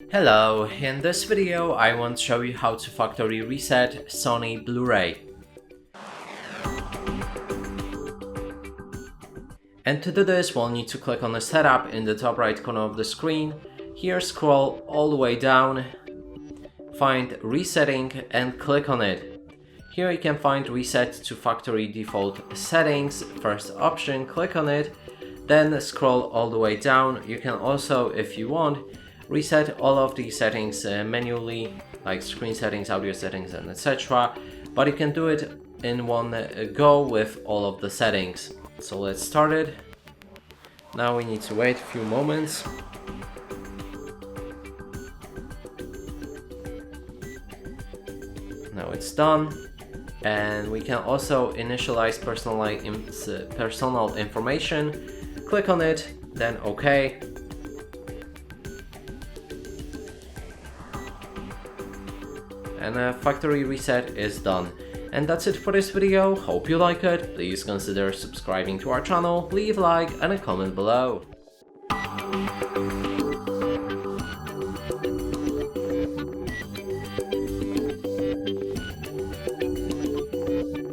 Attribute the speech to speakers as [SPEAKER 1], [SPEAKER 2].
[SPEAKER 1] Hello, in this video I want to show you how to factory reset Sony Blu-Ray. And to do this we'll need to click on the setup in the top right corner of the screen. Here scroll all the way down, find resetting and click on it. Here you can find reset to factory default settings, first option, click on it, then scroll all the way down. You can also, if you want, reset all of these settings manually, like screen settings, audio settings and etc. But you can do it in one go with all of the settings. So let's start it. Now we need to wait a few moments. Now it's done. And we can also initialize personal information. Click on it, then OK. And a factory reset is done. And that's it for this video. Hope you like it. Please consider subscribing to our channel, leave a like and a comment below.